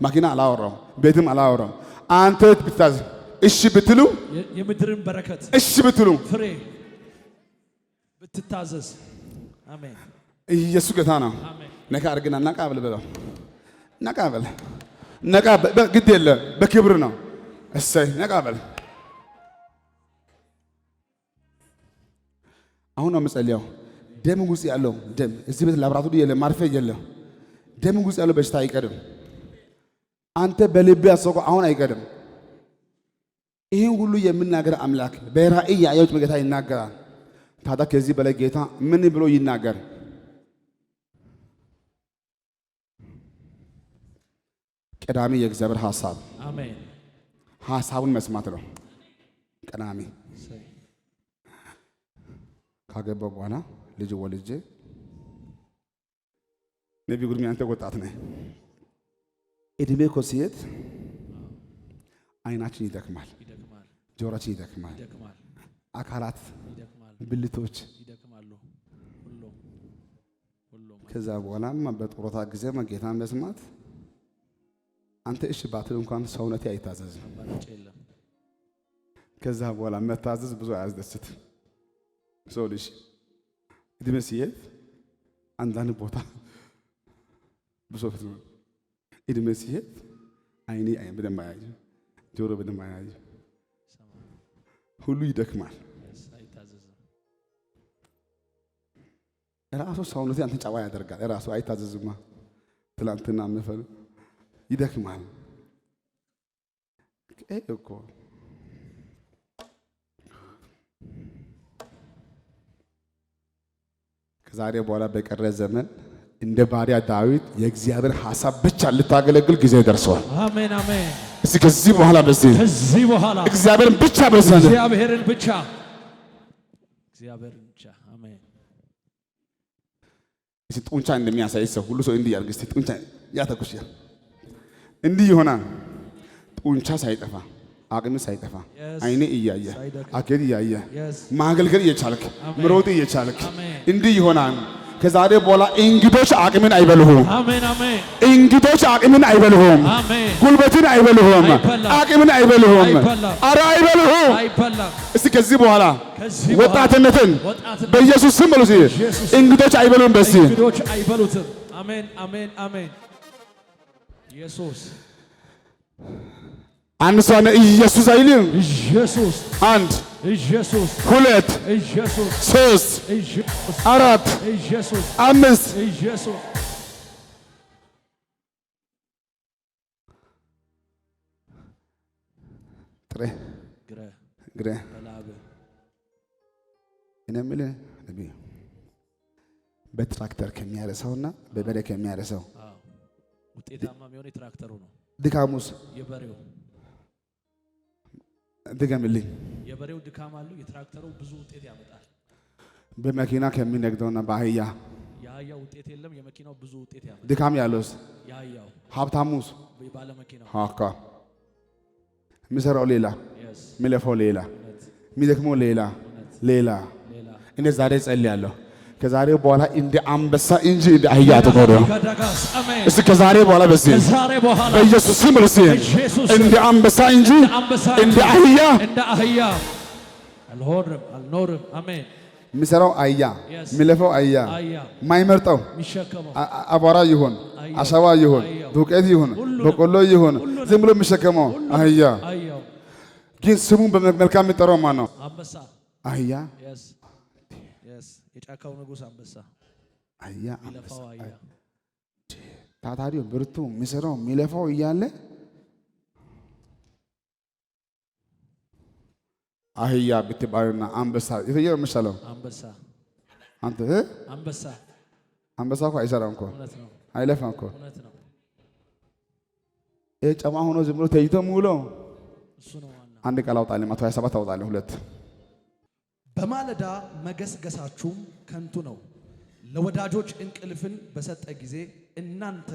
ማኪና አላወራው፣ ቤትም አላወራው። አንተ ብታዝ እሺ ብትሉ የምድርን በረከት እሺ ብትሉ ፍሬ ብትታዘዝ አሜን። ኢየሱስ ጌታ ነው። አሜን። ነካ አድርግና ነቃ በል በለው። ነቃ በል ነቃ ግድ የለም በክብር ነው። እሰይ ነቃ በል። አሁን ነው የምጸልየው። ደም ውስጥ ያለው ደም እዚህ ቤት ላብራቶሪ የለም ማርፊያ የለም። ደም ውስጥ ያለው በሽታ አይቀርም። አንተ በልብ ያሰብከው አሁን አይቀርም። ይህን ሁሉ የምናገር አምላክ በራእይ ያየሁት ጌታ ይናገራል። ታዲያ ከዚህ በላይ ጌታ ምን ብሎ ይናገር? ቀዳሚ የእግዚአብሔር ሐሳብ አሜን። ሐሳቡን መስማት ነው ቀዳሚ። ካገባሁ በኋላ ልጅ ወልጄ ነቢይ ጉርሜ አንተ ወጣት ነህ። እድሜ እኮ ሲሄድ አይናችን ይደክማል፣ ጆሮችን ይደክማል፣ አካላት ብልቶች ይደክማሉ። ከዛ በኋላማ በጡረታ ጊዜ ጌታን መስማት አንተ እሺ ባትል እንኳን ሰውነቴ አይታዘዝም። ከዛ በኋላ መታዘዝ ብዙ አያስደስትም። ሰው ልጅ እድሜ ሲሄድ አንዳንድ ቦታ ብሶት ነው። እድሜ ሲሄድ አይኔ በደንብ አያይም፣ ጆሮ በደንብ አያይም፣ ሁሉ ይደክማል። ራሱ ሰውነቴ አንተ ጫዋ ያደርጋል። ራሱ አይታዘዝማ። ትላንትና መፈል ይደክማል እኮ ከዛሬ በኋላ በቀረ ዘመን እንደ ባሪያ ዳዊት የእግዚአብሔር ሐሳብ ብቻ ልታገለግል ጊዜ ደርሷል። አሜን አሜን። እስኪ ከዚህ በኋላ ከዚህ በኋላ እግዚአብሔርን ብቻ በሰነ እግዚአብሔርን ብቻ አሜን። እስኪ ጡንቻ እንደሚያሳይ ሰው ሁሉ ሰው እንዲህ ያርግ። እስኪ ጡንቻ ያተኩሽ እንዲህ ይሆናል። ጡንቻ ሳይጠፋ አቅም ሳይጠፋ አይኔ እያየ አገር እያየ ማገልገል እየቻልክ ምሮጥ እየቻልክ እንዲህ ይሆናል። ከዛሬ በኋላ እንግዶች አቅምን አይበልሁም። አሜን አሜን። እንግዶች አቅምን አይበልሁም። አሜን። ጉልበትን አይበልሁም። አቅምን አይበልሁም። አረ አይበልሁም። እስቲ ከዚህ በኋላ ወጣትነትን በኢየሱስ ስም በሉ። እንግዶች አይበሉም። በሲ እንግዶች አይበሉትም። አሜን አሜን አሜን። ኢየሱስ አንድ ሰው ኢየሱስ አይልም። ኢየሱስ አንድ ኢየሱስ ሁለት ኢየሱስ ሶስት ኢየሱስ አራት ኢየሱስ አምስት ኢየሱስ ግሬ እኔ የምልህ ነቢይ በትራክተር ከሚያረሰውና በበሬ ከሚያረሰው ውጤታማ የሚሆነው የትራክተሩ ነው። ድካሙስ የበሬው ድገምልኝ። የበሬው ድካም አለው፣ የትራክተሩ ብዙ ውጤት ያመጣል። በመኪና ከሚነግደውና በአህያ የአህያው ውጤት የለም፣ የመኪናው ብዙ ውጤት ያመጣል። ድካም ያለውስ የአህያው። ሀብታሙስ ባለ መኪናው አካ የሚሰራው ሌላ፣ የሚለፋው ሌላ፣ የሚደክመው ሌላ ሌላ። እኔ ዛሬ ጸልያለሁ ከዛሬ በኋላ እንደ አንበሳ እንጂ እንደ አህያ አትኖርም። እስቲ ከዛሬ በኋላ በኢየሱስ ስም እንደ አንበሳ እንጂ እንደ አህያ አልኖርም። አሜን። የሚሰራው አህያ፣ የሚለፋው አህያ፣ የማይመርጠው አቧራ ይሁን አሸዋ ይሁን ዱቄት ይሁን በቆሎ ይሁን ዝም ብሎ የሚሸከመው አህያ። ግን ስሙን በመልካም የሚጠራው ማን ነው? አህያ። የጫካው ንጉሥ አንበሳ አህያ። ታታሪው ብርቱ የሚሰራው የሚለፋው እያለ አህያ ብትባልና አንበሳ የትኛው የሚሻለው? አንተ አንበሳ እኮ አይሰራም እኮ አይለፋም እኮ። ይሄ ጨማ ሆኖ ዝም ብሎ ተይቶ ሙሉ አንድ ቃል አውጣልኝ 127 አውጣልኝ 2 በማለዳ መገስገሳችሁም ከንቱ ነው። ለወዳጆች እንቅልፍን በሰጠ ጊዜ እናንተ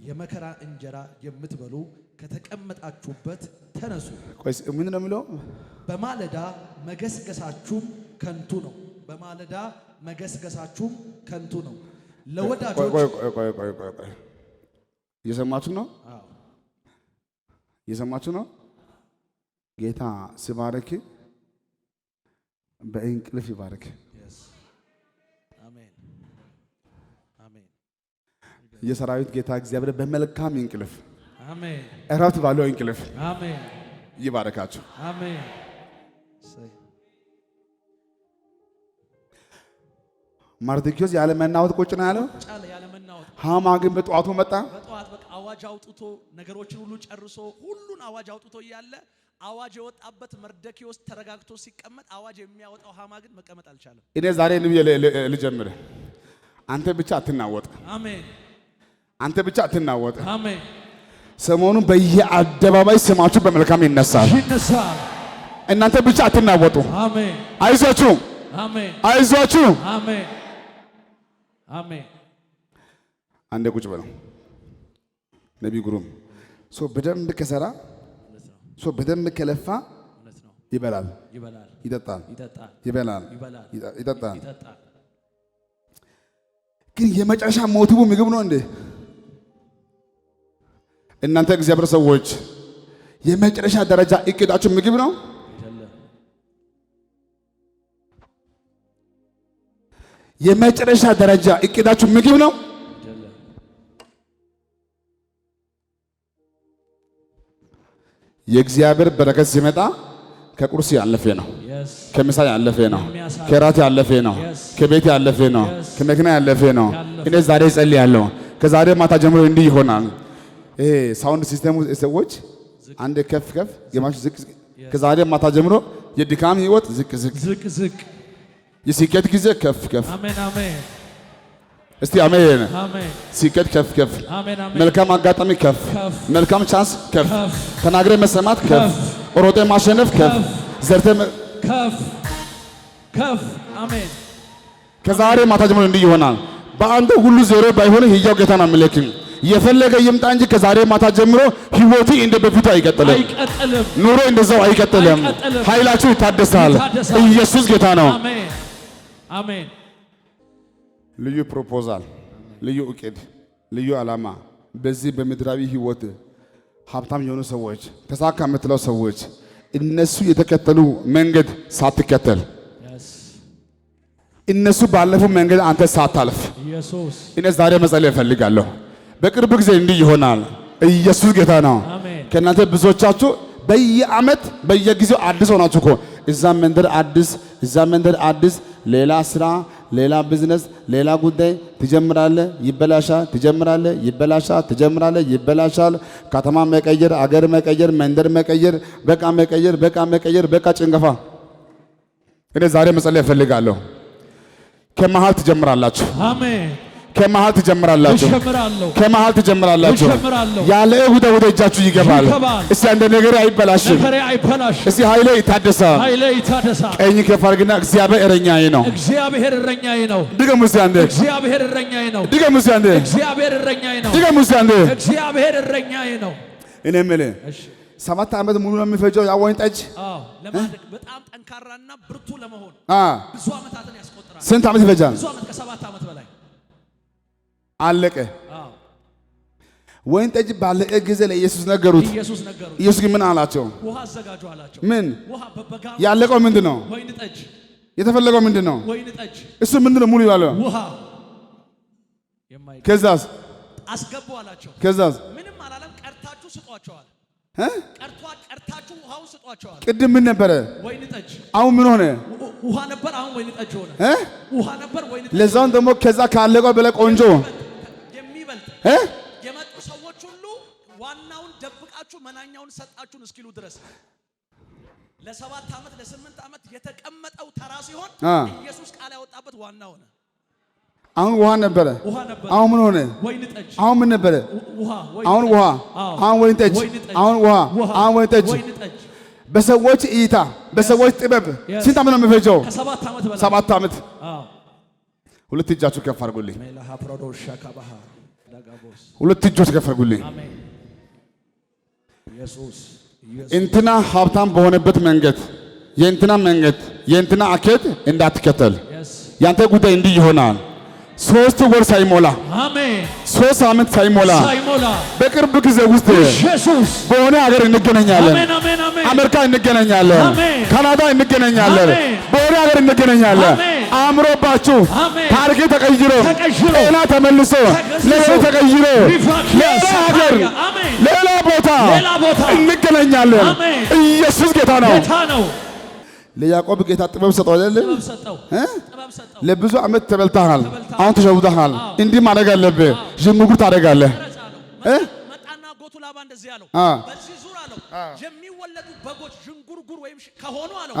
የመከራ እንጀራ የምትበሉ ከተቀመጣችሁበት ተነሱ። ቆይ ምን ነው የሚለው? በማለዳ መገስገሳችሁም ከንቱ ነው። በማለዳ መገስገሳችሁም ከንቱ ነው። ለወዳጆች ቆይ እየሰማችሁ ነው? እየሰማችሁ ነው? ጌታ ሲባርክ በእንቅልፍ ይባርክ። አሜን አሜን። የሰራዊት ጌታ እግዚአብሔር በመልካም እንቅልፍ አሜን እረፍት ባለው እንቅልፍ አሜን ይባርካችሁ። አሜን። መርዶክዮስ ያለ መናወጥ ቁጭ ነው ያለው። ጫለ ያለ መናወጥ። ሃማ ግን በጠዋቱ መጣ። በጠዋት በቃ አዋጅ አውጥቶ ነገሮችን ሁሉ ጨርሶ ሁሉን አዋጅ አውጥቶ እያለ አዋጅ የወጣበት መርዶክዮስ ተረጋግቶ ሲቀመጥ አዋጅ የሚያወጣው ሃማ ግን መቀመጥ አልቻለም። እኔ ዛሬ ልጀምር። አንተ ብቻ አትናወጥ። አሜን። አንተ ብቻ አትናወጥ። አሜን። ሰሞኑን በየአደባባይ ስማችሁ በመልካም ይነሳል። ይነሳል። እናንተ ብቻ አትናወጡ። አሜን። አይዟችሁ፣ አሜን፣ አይዟችሁ። አሜን፣ አሜን። አንዴ ቁጭ በለው። ነቢይ ግሩም ሰው በደንብ ከሰራ ሰው በደንብ ከለፋ ይበላል፣ ይበላል፣ ይጠጣል፣ ይጠጣል፣ ይበላል፣ ይበላል፣ ይጠጣል። ይጠጣል። ግን የመጨረሻ ሞቲቡ ምግብ ነው እንዴ? እናንተ እግዚአብሔር ሰዎች የመጨረሻ ደረጃ እቅዳችሁ ምግብ ነው? የመጨረሻ ደረጃ እቅዳችሁ ምግብ ነው? የእግዚአብሔር በረከት ሲመጣ ከቁርስ ያለፈ ነው፣ ከምሳ ያለፈ ነው፣ ከራት ያለፈ ነው፣ ከቤት ያለፈ ነው፣ ከመኪና ያለፈ ነው። እኔ ዛሬ እጸልያለሁ፣ ከዛሬ ማታ ጀምሮ እንዲህ ይሆናል። ይሄ ሳውንድ ሲስተሙ ሰዎች አንድ ከፍ ከፍ ግማሽ ዝቅ፣ ከዛሬ ማታ ጀምሮ የድካም ህይወት ዝቅ ዝቅ ዝቅ ዝቅ፣ የስኬት ጊዜ ከፍ ከፍ። አሜን አሜን። እስቲ አሜን። አሜን። ስኬት ከፍ ከፍ፣ አሜን አሜን። መልካም አጋጣሚ ከፍ፣ መልካም ቻንስ ከፍ፣ ተናግረ መሰማት ከፍ፣ ሮጤ ማሸነፍ ከፍ፣ ዘርተ ከፍ ከፍ። አሜን። ከዛሬ ማታ ጀምሮ እንዲህ ይሆናል። በአንተ ሁሉ ዜሮ ባይሆን ህያው ጌታን አምልክም። የፈለገ ይምጣ እንጂ ከዛሬ ማታ ጀምሮ ህይወቱ እንደ በፊቱ አይቀጥልም፣ አይቀጥልም። ኑሮ እንደዛው አይቀጥልም። ኃይላችሁ ይታደሳል። ኢየሱስ ጌታ ነው። አሜን አሜን። ልዩ ፕሮፖዛል፣ ልዩ እቅድ፣ ልዩ ዓላማ በዚህ በምድራዊ ህይወት ሀብታም የሆኑ ሰዎች፣ ተሳካ የምትለው ሰዎች እነሱ የተከተሉ መንገድ ሳትከተል እነሱ ባለፉ መንገድ አንተ ሳታልፍ ኢየሱስ እኔ ዛሬ መጸለይ እፈልጋለሁ። በቅርብ ጊዜ እንዲህ ይሆናል። ኢየሱስ ጌታ ነው። አሜን። ከእናንተ ብዙዎቻችሁ በየዓመት በየጊዜው አዲስ ሆናችሁ እኮ እዛ መንደር አዲስ፣ እዛ መንደር አዲስ፣ ሌላ ስራ፣ ሌላ ቢዝነስ፣ ሌላ ጉዳይ ትጀምራለህ፣ ይበላሻል፣ ትጀምራለህ፣ ይበላሻል፣ ትጀምራለህ፣ ይበላሻል። ከተማ መቀየር፣ አገር መቀየር፣ መንደር መቀየር፣ በቃ መቀየር፣ በቃ መቀየር፣ በቃ ጭንገፋ። እኔ ዛሬ መጸለይ እፈልጋለሁ። ከመሃል ትጀምራላችሁ። አሜን። ከመሃል ትጀምራላችሁ። ከመሃል ትጀምራላችሁ። ያለ ወደ እጃችሁ ይገባል። እስቲ አንድ ነገር አይበላሽም። እስቲ ኃይሌ ይታደሳል። ቀኝ ከፍ አድርግና እግዚአብሔር እረኛዬ ነው። እግዚአብሔር እረኛዬ ነው። ድገሙ እስቲ አንዴ። እግዚአብሔር እረኛዬ ነው። ድገሙ እስቲ አንዴ። እግዚአብሔር እረኛዬ ነው። ድገሙ እስቲ አንዴ። እግዚአብሔር እረኛዬ ነው። እኔ የምልህ 7 ዓመት ሙሉ ነው የሚፈጀው ያ ወይን ጠጅ ለማድረግ በጣም ጠንካራና ብርቱ ለመሆን ብዙ ዓመታትን ያስቆጥራል። ስንት ዓመት ይፈጃል? ብዙ ዓመት ከ7 ዓመት በላይ አለቀ። ወይን ጠጅ ባለቀ ጊዜ ለኢየሱስ ነገሩት። ኢየሱስ ግን ምን አላቸው? ውሃ አዘጋጁ አላቸው። ምን ውሃ በበጋ ያለቀው ምንድን ነው? ወይን ጠጅ የተፈለገው ምንድን ነው? ወይን ጠጅ እሱ ምንድን ነው? ሙሉ ያለው ውሃ። ከዛስ አስገቡ አላቸው። ከዛስ ምንም አላለም። ቀርታችሁ ስጧቸዋል። ቀርታችሁ ውሃውን ስጧቸዋል። ቅድም ምን ነበረ? ወይን ጠጅ። አሁን ምን ሆነ? ውሃ ነበር፣ አሁን ወይን ጠጅ ሆነ። ውሃ ነበር፣ ወይን ጠጅ። ለዛውን ደግሞ ከዛ ካለቀው በላይ ቆንጆ የሚበልጥ የመጡ ሰዎች ሁሉ ዋናውን ደብቃችሁ መናኛውን ሰጣችሁን እስኪሉ ድረስ ለ7 ዓመት ለ8 ዓመት የተቀመጠው ተራ ሲሆን ኢየሱስ ቃል ያወጣበት ዋና ሆነ። አሁን ውሃ ነበረ፣ አሁን ምን ሆነ? ወይን ጠጅ። አሁን ምን ነበረ? አሁን ውሃ፣ አሁን ወይን ጠጅ፣ አሁን ውሃ፣ አሁን ወይን ጠጅ። በሰዎች እይታ፣ በሰዎች ጥበብ ስንት ዓመት ነው የሚፈጀው? ከ7 ዓመት በላይ። 7 ዓመት። ሁለት እጃችሁ ከፍ አድርጉልኝ። ሁለት እጆች ከፍ አድርጉልኝ። እንትና ሀብታም በሆነበት መንገድ የእንትና መንገድ የእንትና አኬት እንዳትከተል። ያንተ ጉዳይ እንዲህ ይሆናል። 3 ወር ሳይሞላ አሜን፣ 3 ሳምንት ሳይሞላ በቅርብ ጊዜ ውስጥ በሆነ ሀገር እንገናኛለን። አሜሪካ እንገናኛለን፣ ካናዳ እንገናኛለን፣ በወሬ ሀገር እንገናኛለን። አምሮባችሁ ታሪክ ተቀይሮ ጤና ተመልሶ ለሌላ ተቀይሮ ሌላ ሀገር ሌላ ቦታ እንገናኛለን። ኢየሱስ ጌታ ነው። ለያዕቆብ ጌታ ጥበብ ሰጠው አይደል? ለብዙ ዓመት ተበልተሃል፣ አሁን ተሸውደሃል። እንዲህ ማድረግ አለብህ፣ ዥንጉር ታደርጋለህ። መጣና ጎቱ ላባ እንደዚህ ያለው በዚህ ዙር አለው የሚወለዱ በጎች ዥንጉርጉር ወይም ከሆኑ አለው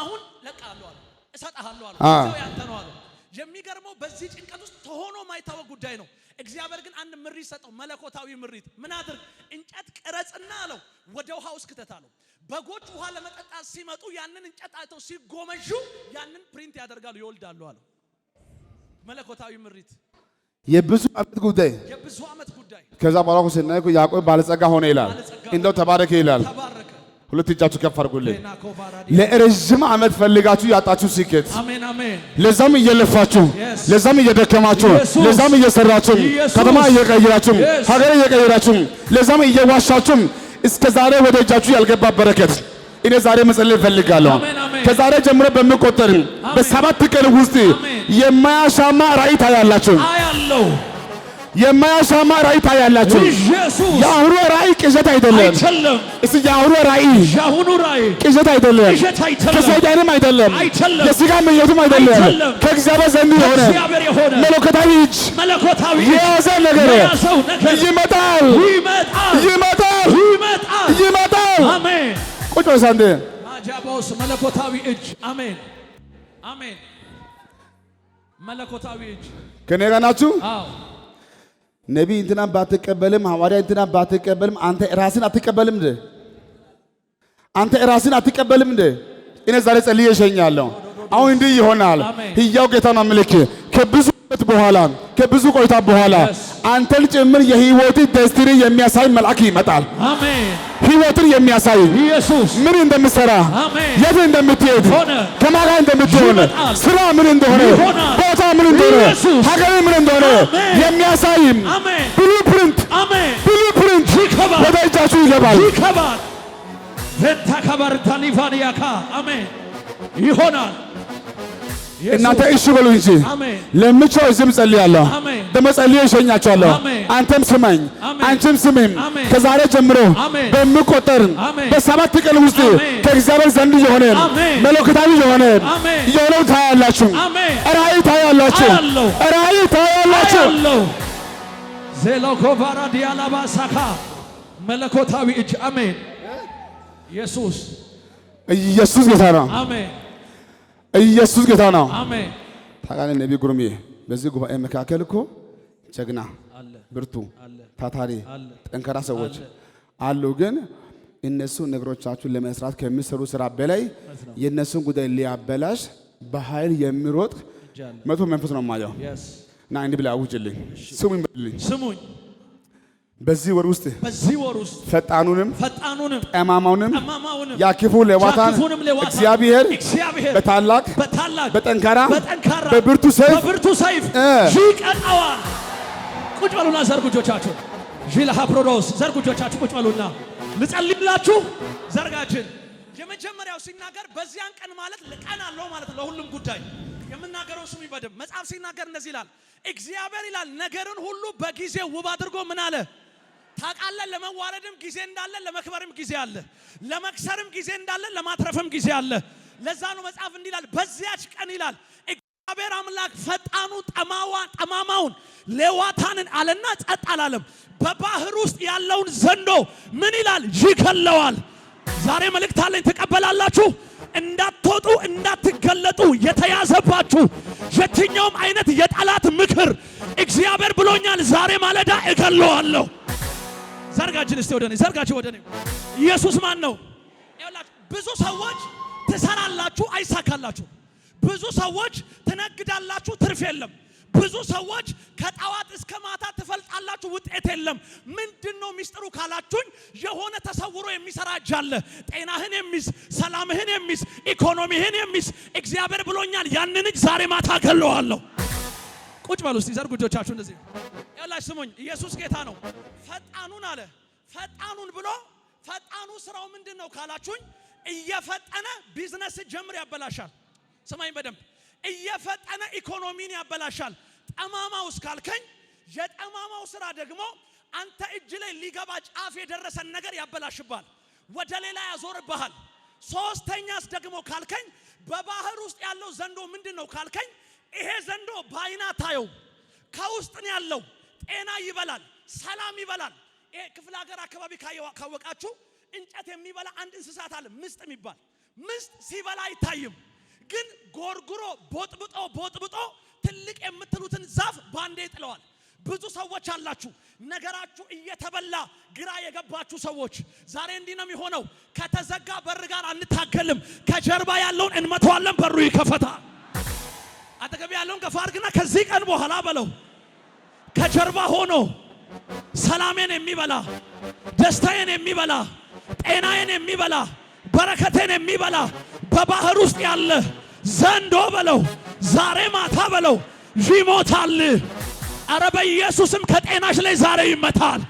አሁን ለቃለሁ አለው እሰጥሃለሁ አለው እዛው ያንተ ነው አለው። የሚገርመው በዚህ ጭንቀት ውስጥ ተሆኖ ማይታወቅ ጉዳይ ነው። እግዚአብሔር ግን አንድ ምሪት ሰጠው፣ መለኮታዊ ምሪት። ምን አድርግ? እንጨት ቅረጽና አለው ወደ ውሃ ውስጥ ክተት አለው። በጎች ውሃ ለመጠጣት ሲመጡ ያንን እንጨት አይተው ሲጎመዡ ያንን ፕሪንት ያደርጋሉ፣ ይወልዳሉ አለው። መለኮታዊ ምሪት የብዙ ዓመት ጉዳይ ከዛ በኋላ ስናይ ያዕቆብ ባለጸጋ ሆነ ይላል። እንደው ተባረከ ይላል። ሁለት እጃችሁ ከፍ አድርጉልኝ። ለረጅም ዓመት ፈልጋችሁ ያጣችሁ ስኬት፣ ለዛም እየለፋችሁ፣ ለዛም እየደከማችሁ፣ ለዛም እየሰራችሁ፣ ከተማ እየቀየራችሁ፣ ሀገር እየቀየራችሁ፣ ለዛም እየዋሻችሁ እስከ ዛሬ ወደ እጃችሁ ያልገባ በረከት እኔ ዛሬ መጸለይ እፈልጋለሁ። ከዛሬ ጀምሮ በሚቆጠር በሰባት ቀን ውስጥ የማያሻማ ራእይ ታያላችሁ። የማያሻማ ራእይ ታያላችሁ። የአሁኑ ራእይ ቅዠት አይደለም። እስቲ የአሁኑ ራእይ ቅዠት አይደለም፣ ከሰይጣንም አይደለም፣ የሥጋ ምኞትም አይደለም፣ ከእግዚአብሔር ዘንድ የሆነ መለኮታዊ እጅ የያዘ ነገር ይመጣል። አሜን። ቁጭ በል ሳንዴ ማጃቦስ መለኮታዊ እጅ አሜን፣ አሜን። መለኮታዊ እጅ ከኔ ጋር ናችሁ? አዎ። ነቢይ እንትና ባትቀበልም ሐዋርያ እንትና ባትቀበልም አንተ ራስን አትቀበልም እንዴ? አንተ ራስን አትቀበልም እንዴ? እኔ ዛሬ ጸልዬ እሸኛለሁ። አሁን እንዲህ ይሆናል። ሕያው ጌታን አምልክ። ከብዙ ዓመት በኋላ ከብዙ ቆይታ በኋላ አንተን ጭምር የህይወት ደስቲኒ የሚያሳይ መልአክ ይመጣል። አሜን። ህይወትን የሚያሳይ ኢየሱስ ምን እንደምትሰራ፣ የት እንደምትሄድ፣ ከማን ጋር እንደምትሆን፣ ስራ ምን እንደሆነ፣ ቦታ ምን እንደሆነ፣ ሀገር ምን እንደሆነ የሚያሳይ ብሉፕሪንት ወደ እጃችሁ ይገባል። ቬንታ ካባርታኒቫኒያካ አሜን ይሆናል። እናንተ እሺ በሉ እንጂ ለምቻው ዝም ጸልያለሁ፣ ደግሞ ጸልዬ እሸኛቸዋለሁ። አንተም ስማኝ፣ አንቺም ስሚኝ። ከዛሬ ጀምሮ በሚቆጠር በሰባት ቀን ውስጥ ከእግዚአብሔር ዘንድ የሆነ መለኮታዊ የሆነው ታያላችሁ። ራእይ ታያላችሁ። ዜሎኮቫራ ዲያላባ ሳካ መለኮታዊ እጅ አሜን። ኢየሱስ ጌታ ነው። አሜን። ኢየሱስ ጌታ ነው። አሜን። ታውቃለህ ነቢይ ጉርሜ በዚህ ጉባኤ መካከል እኮ ጀግና፣ ብርቱ፣ ታታሪ፣ ጠንካራ ሰዎች አሉ። ግን እነሱ ነገሮቻችሁን ለመስራት ከሚሰሩ ስራ በላይ የእነሱን ጉዳይ ሊያበላሽ በኃይል የሚሮጥ መቶ መንፈስ ነው የማየው። እና እንዲህ ብለህ አውጅልኝ፣ ስሙኝ በዚህ ወር ውስጥ ፈጣኑንም ጠማማውንም ያክፉ ለዋታን እግዚአብሔር በታላቅ በጠንካራ በብርቱ ሰይፍ ይቀጣዋል። ቁጭ በሉና ዘርጉ እጆቻችሁ። ዢላሃ ፕሮዶስ ዘርጉ እጆቻችሁ። ቁጭ በሉና ልጸልይላችሁ። ዘርጋችን የመጀመሪያው ሲናገር በዚያን ቀን ማለት ቀን አለው ማለት ለሁሉም ጉዳይ የምናገረው ስሙ ይበደም። መጽሐፍ ሲናገር እንደዚህ ይላል። እግዚአብሔር ይላል ነገርን ሁሉ በጊዜው ውብ አድርጎ ምን አለ? ታውቃለህ፣ ለመዋረድም ጊዜ እንዳለ፣ ለመክበርም ጊዜ አለ፣ ለመክሰርም ጊዜ እንዳለ፣ ለማትረፍም ጊዜ አለ። ለዛ ነው መጽሐፍ እንዲህ ይላል፣ በዚያች ቀን ይላል እግዚአብሔር አምላክ ፈጣኑ ጠማማውን ሌዋታንን አለና ጸጥ አላለም። በባህር ውስጥ ያለውን ዘንዶ ምን ይላል? ይገለዋል። ዛሬ መልእክት አለኝ፣ ትቀበላላችሁ? እንዳትወጡ እንዳትገለጡ የተያዘባችሁ የትኛውም አይነት የጠላት ምክር እግዚአብሔር ብሎኛል፣ ዛሬ ማለዳ እገለዋለሁ። ዘርጋችን እስቲ ወደኔ፣ ዘርጋችሁ ወደኔ። ኢየሱስ ማን ነው? ይኸውላችሁ ብዙ ሰዎች ትሰራላችሁ፣ አይሳካላችሁ። ብዙ ሰዎች ትነግዳላችሁ፣ ትርፍ የለም። ብዙ ሰዎች ከጠዋት እስከ ማታ ትፈልጣላችሁ፣ ውጤት የለም። ምንድነው ሚስጥሩ ካላችሁኝ፣ የሆነ ተሰውሮ የሚሰራ እጅ አለ። ጤናህን የሚስ፣ ሰላምህን የሚስ፣ ኢኮኖሚህን የሚስ እግዚአብሔር ብሎኛል፣ ያንን እጅ ዛሬ ማታ ገለዋለሁ። ቁጭ በሉ እስቲ፣ ዘርጉ እጆቻችሁ እንደዚህ። ያላችሁ ስሙኝ፣ ኢየሱስ ጌታ ነው። ፈጣኑን አለ፣ ፈጣኑን ብሎ ፈጣኑ ስራው ምንድነው ካላችሁኝ እየፈጠነ ቢዝነስ ጀምር ያበላሻል። ስማኝ በደንብ እየፈጠነ ኢኮኖሚን ያበላሻል። ጠማማው እስካልከኝ የጠማማው ስራ ደግሞ አንተ እጅ ላይ ሊገባ ጫፍ የደረሰን ነገር ያበላሽባል፣ ወደ ሌላ ያዞርብሃል። ሶስተኛስ ደግሞ ካልከኝ በባህር ውስጥ ያለው ዘንዶ ምንድነው ካልከኝ ይሄ ዘንዶ ባይና ታየው ከውስጥ ነው ያለው። ጤና ይበላል፣ ሰላም ይበላል። ይሄ ክፍለ ሀገር አካባቢ ካወቃችሁ እንጨት የሚበላ አንድ እንስሳት አለ፣ ምስጥ የሚባል። ምስጥ ሲበላ አይታይም፣ ግን ጎርጉሮ ቦጥብጦ ትልቅ የምትሉትን ዛፍ ባንዴ ይጥለዋል። ብዙ ሰዎች አላችሁ ነገራችሁ እየተበላ ግራ የገባችሁ ሰዎች ዛሬ እንዲህ ነው የሚሆነው። ከተዘጋ በር ጋር አንታገልም፣ ከጀርባ ያለውን እንመታዋለን፣ በሩ ይከፈታል። አጠገብ ያለውን ገፋ አድርግና ከዚህ ቀን በኋላ በለው ከጀርባ ሆኖ ሰላሜን የሚበላ ደስታዬን የሚበላ ጤናዬን የሚበላ በረከቴን የሚበላ በባህር ውስጥ ያለ ዘንዶ በለው ዛሬ ማታ በለው ይሞታል። አረ በኢየሱስም ከጤናሽ ላይ ዛሬ ይመታል፣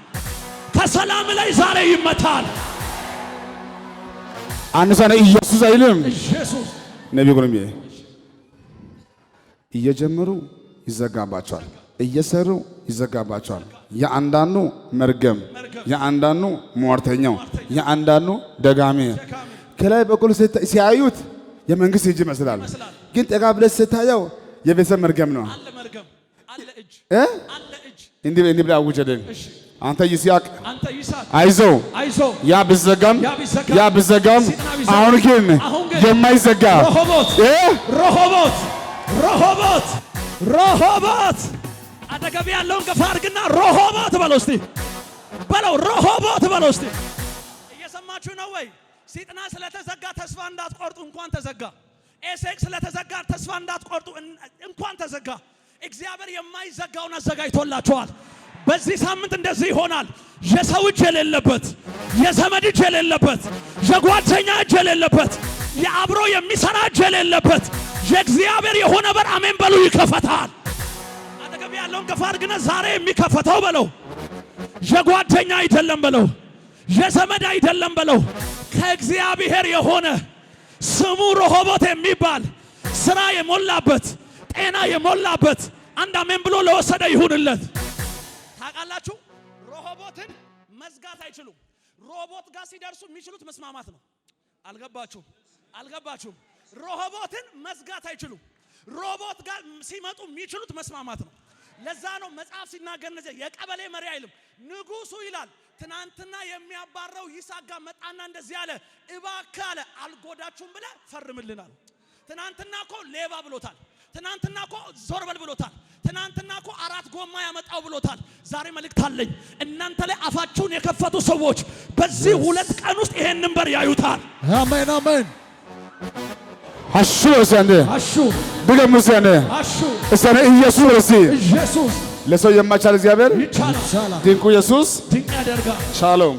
ከሰላም ላይ ዛሬ ይመታል። አንድ ሰው ኢየሱስ አይልም። ኢየሱስ ነብዩ ግሩም እየጀመሩ ይዘጋባቸዋል፣ እየሰሩ ይዘጋባቸዋል። የአንዳንዱ መርገም፣ የአንዳንዱ ሟርተኛው፣ የአንዳንዱ ደጋሚ ከላይ በኩል ሲያዩት የመንግስት እጅ ይመስላል፣ ግን ጠጋ ብለህ ስታየው የቤተሰብ መርገም ነው። አለ መርገም አለ እጅ አለ እጅ እንዲህ ብለህ አውጀልኝ። አንተ ይስሐቅ አይዞ ያ ብዘጋም አሁን ግን የማይዘጋ ረሆቦት አጠገብ ያለውን ገፋ አድርግና ረሆቦት በለው እስቲ ረሆቦት በለው እስቲ። እየሰማችሁ ነው ወይ? ሲጥና ስለተዘጋ ተስፋ እንዳትቆርጡ እንኳን ተዘጋ። ኤሴክ ስለተዘጋ ተስፋ እንዳትቆርጡ እንኳን ተዘጋ። እግዚአብሔር የማይዘጋውን አዘጋጅቶላችኋል። በዚህ ሳምንት እንደዚህ ይሆናል። የሰው እጅ የሌለበት፣ የዘመድ እጅ የሌለበት፣ የጓደኛ እጅ የሌለበት፣ የአብሮ የሚሰራ እጅ የሌለበት የእግዚአብሔር የሆነ በር አሜን በሉ ይከፈታል። አጠገብ ያለውን ገፋ አድርግና ዛሬ የሚከፈተው በለው የጓደኛ አይደለም በለው የዘመድ አይደለም በለው ከእግዚአብሔር የሆነ ስሙ ረሆቦት የሚባል ስራ የሞላበት ጤና የሞላበት አንድ አሜን ብሎ ለወሰደ ይሁንለት። ታውቃላችሁ ረሆቦትን መዝጋት አይችሉም። ሮቦት ጋር ሲደርሱ የሚችሉት መስማማት ነው። አልገባችሁም? ረሆቦትን መዝጋት አይችሉም። ሮቦት ጋር ሲመጡ የሚችሉት መስማማት ነው። ለዛ ነው መጽሐፍ ሲናገር የቀበሌ መሪ አይልም ንጉሱ ይላል። ትናንትና የሚያባረው ይስሐቅ ጋር መጣና እንደዚህ አለ፣ እባክህ አለ አልጎዳችሁም ብለህ ፈርምልናል። ትናንትና እኮ ሌባ ብሎታል። ትናንትና እኮ ዞር በል ብሎታል። ትናንትና እኮ አራት ጎማ ያመጣው ብሎታል። ዛሬ መልእክት አለኝ። እናንተ ላይ አፋችሁን የከፈቱ ሰዎች በዚህ 2 ቀን ውስጥ ይሄንን በር ያዩታል። አሜን አሜን። አሹ ወሰንደ አሹ ድገሙ ሰነ አሹ እሰነ ኢየሱስ ኢየሱስ ለሰው የማይቻል እግዚአብሔር ይቻላል። ድንቁ ኢየሱስ ድንቅ ያደርጋል። ሻሎም